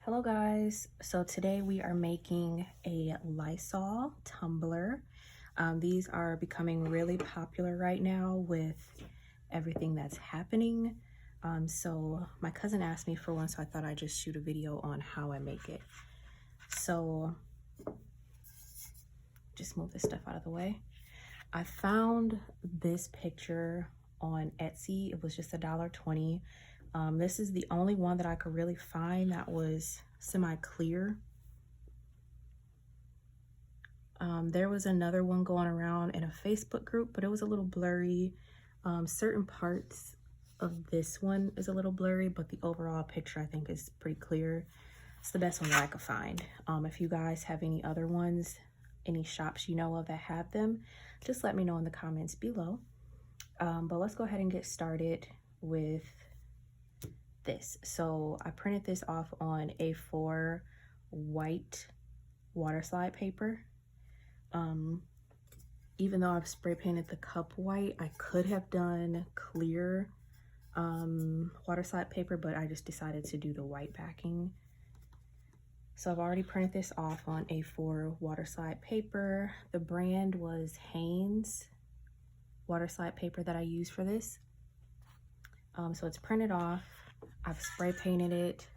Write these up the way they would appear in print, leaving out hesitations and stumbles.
Hello guys, so today we are making a Lysol tumbler. These are becoming really popular right now with everything that's happening. So my cousin asked me for one, so I thought I'd just shoot a video on how I make it. So just move this stuff out of the way. I found this picture on Etsy. It was just $1.20. This is the only one that I could really find that was semi-clear. There was another one going around in a Facebook group, but it was a little blurry. Certain parts of this one is a little blurry, but the overall picture I think is pretty clear. It's the best one that I could find. If you guys have any other ones, any shops you know of that have them, just let me know in the comments below. But let's go ahead and get started with this. So I printed this off on A4 white water slide paper. Even though I've spray painted the cup white, I could have done clear water slide paper, but I just decided to do the white backing. So I've already printed this off on A4 water slide paper. The brand was Hanes water slide paper that I use for this. So it's printed off. I've spray painted it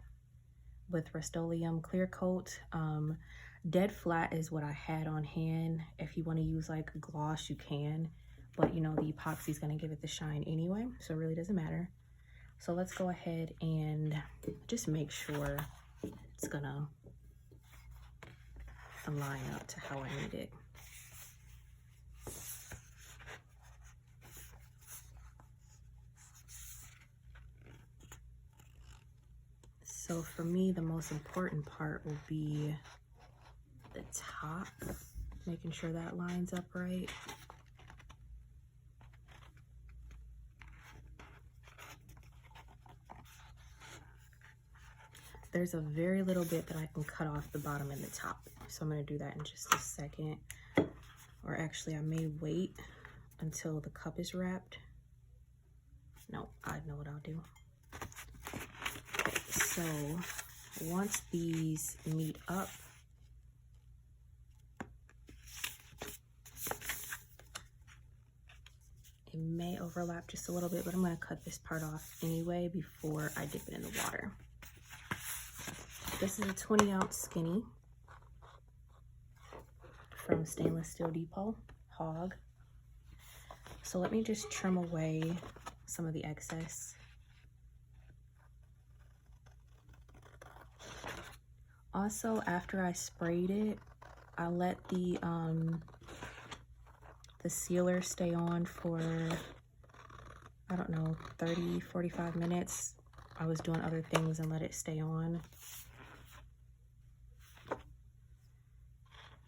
with Rust-Oleum clear coat. Dead flat is what I had on hand. If you want to use like gloss, you can, but you know, the epoxy is going to give it the shine anyway, so it really doesn't matter. So let's go ahead and just make sure it's gonna line up to how I need it. So for me, the most important part will be the top, making sure that lines up right. There's a very little bit that I can cut off the bottom and the top, so I'm going to do that in just a second. Or actually, I may wait until the cup is wrapped. No, I know what I'll do. Okay, so once these meet up, it may overlap just a little bit, but I'm going to cut this part off anyway before I dip it in the water. This is a 20-ounce skinny from Stainless Steel Depot, Hog. So let me just trim away some of the excess. Also, after I sprayed it, I let the sealer stay on for, I don't know, 30-45 minutes. I was doing other things and let it stay on.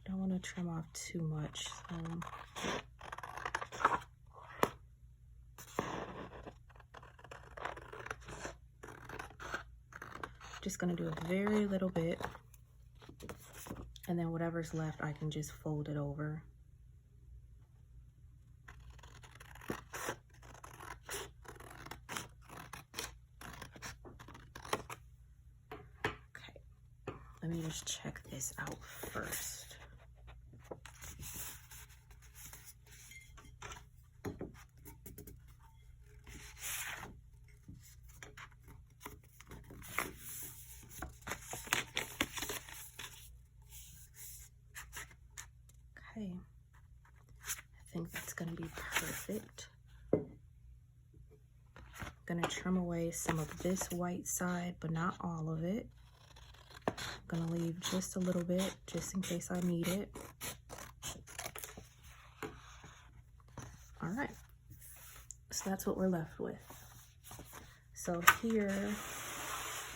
Don't want to trim off too much. Just gonna do a very little bit, and then whatever's left I can just fold it over. Okay, let me just check this out first. Okay, I think that's gonna be perfect. I'm gonna trim away some of this white side, but not all of it. I'm gonna leave just a little bit, just in case I need it. All right, so that's what we're left with. So here,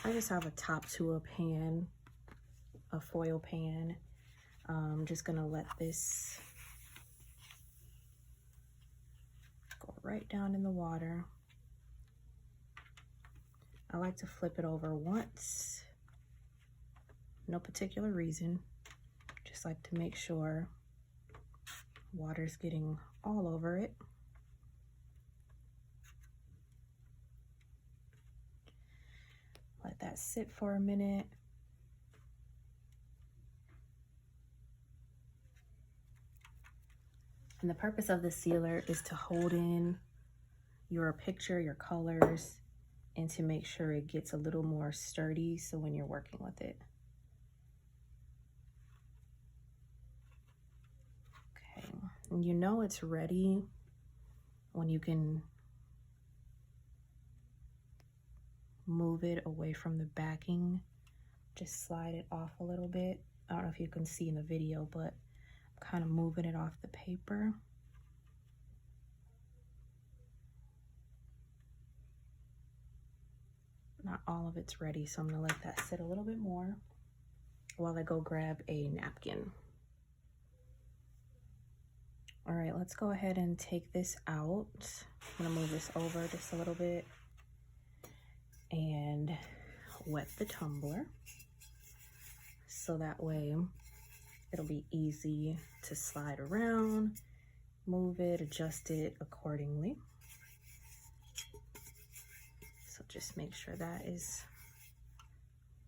I just have a top to a pan, a foil pan. I'm just gonna let this go right down in the water. I like to flip it over once, no particular reason, just like to make sure water's getting all over it. Let that sit for a minute. And the purpose of the sealer is to hold in your picture, your colors, and to make sure it gets a little more sturdy so when you're working with it. Okay, and you know it's ready when you can move it away from the backing. Just slide it off a little bit. I don't know if you can see in the video, but I'm kind of moving it off the paper. Not all of it's ready, so I'm gonna let that sit a little bit more while I go grab a napkin. All right, let's go ahead and take this out. I'm gonna move this over just a little bit and wet the tumbler so that way it'll be easy to slide around, move it, adjust it accordingly. So just make sure that is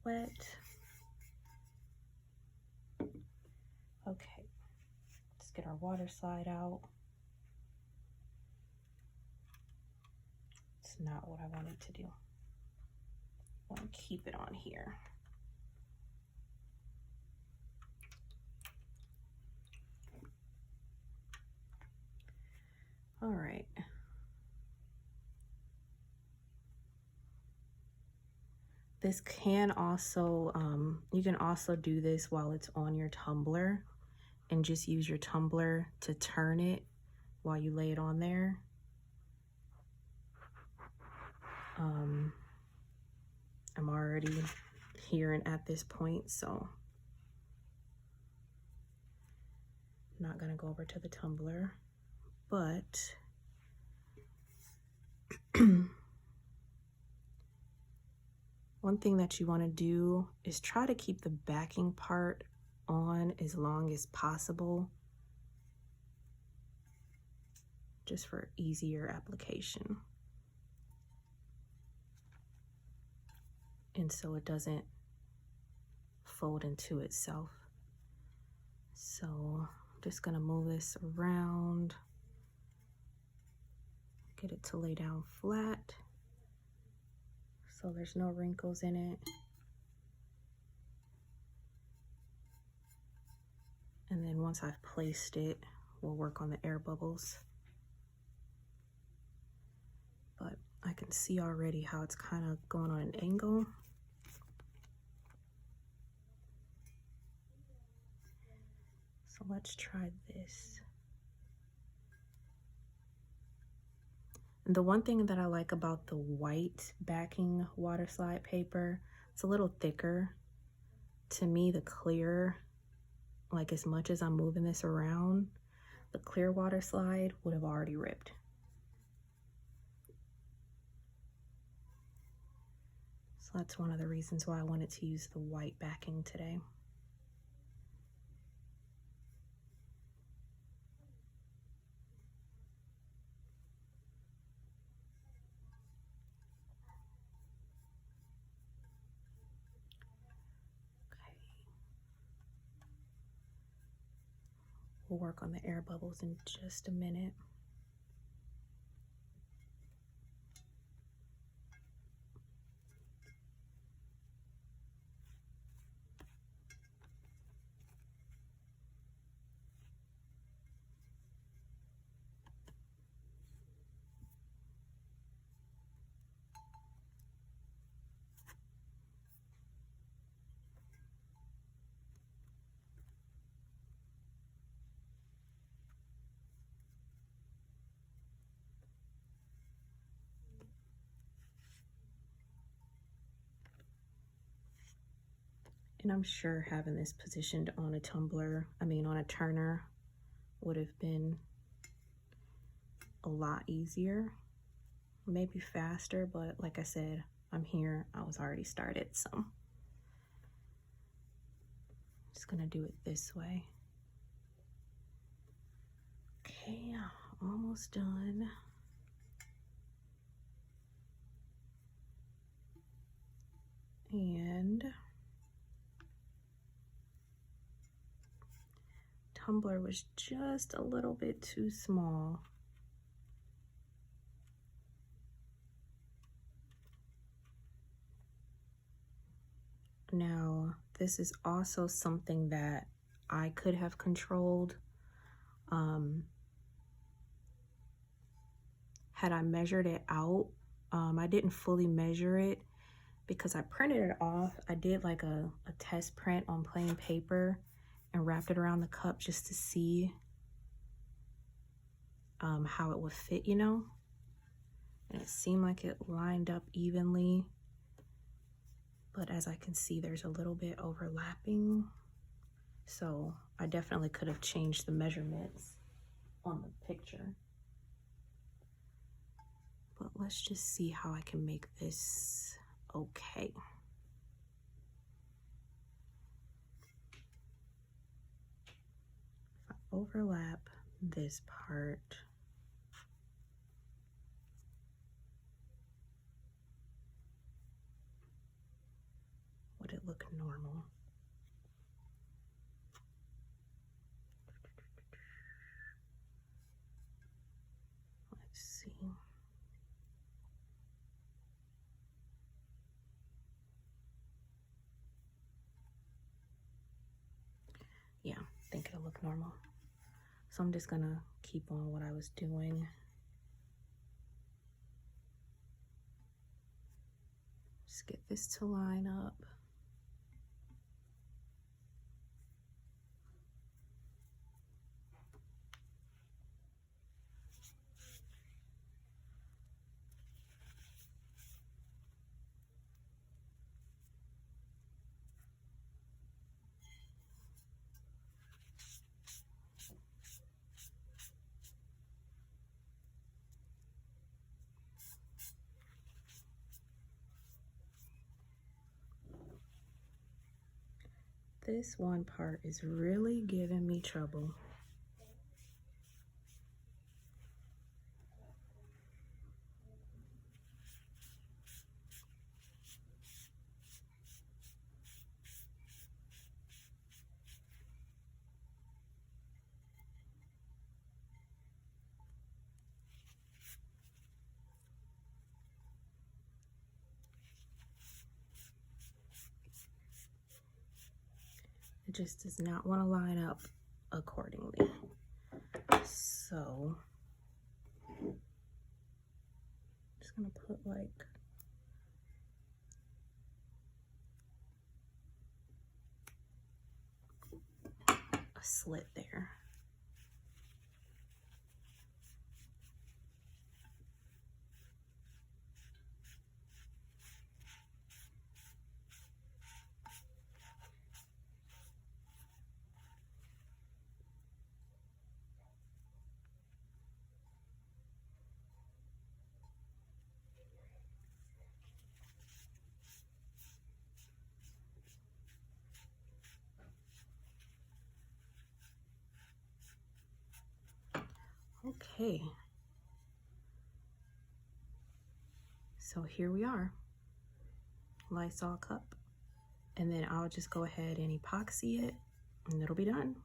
wet. Okay, let's get our water slide out. It's not what I wanted to do. I want to keep it on here. All right. This can also, you can also do this while it's on your tumbler and just use your tumbler to turn it while you lay it on there. I'm already here and at this point, so I'm not gonna go over to the tumbler, but one thing that you want to do is try to keep the backing part on as long as possible, just for easier application. And so it doesn't fold into itself. So I'm just gonna move this around, get it to lay down flat so there's no wrinkles in it. And then once I've placed it, we'll work on the air bubbles. But I can see already how it's kind of going on an angle. So let's try this. And the one thing that I like about the white backing water slide paper, it's a little thicker. To me, the clear, like as much as I'm moving this around, the clear water slide would have already ripped. So that's one of the reasons why I wanted to use the white backing today. We'll work on the air bubbles in just a minute. And I'm sure having this positioned on a tumbler, on a turner, would have been a lot easier, maybe faster, but like I said, I'm here, I was already started, so I'm just gonna do it this way. Okay, almost done. And tumbler was just a little bit too small. Now, this is also something that I could have controlled. Had I measured it out, I didn't fully measure it because I printed it off. I did like a test print on plain paper and wrapped it around the cup just to see how it would fit, you know? And it seemed like it lined up evenly. But as I can see, there's a little bit overlapping. So I definitely could have changed the measurements on the picture. But let's just see how I can make this okay. If I overlap this part, would it look normal? Let's see. Yeah, I think it'll look normal. So I'm just gonna keep on what I was doing. Just get this to line up. This one part is really giving me trouble. It just does not want to line up accordingly. So I'm just gonna put like a slit there. Okay, so here we are, Lysol cup, and then I'll just go ahead and epoxy it and it'll be done.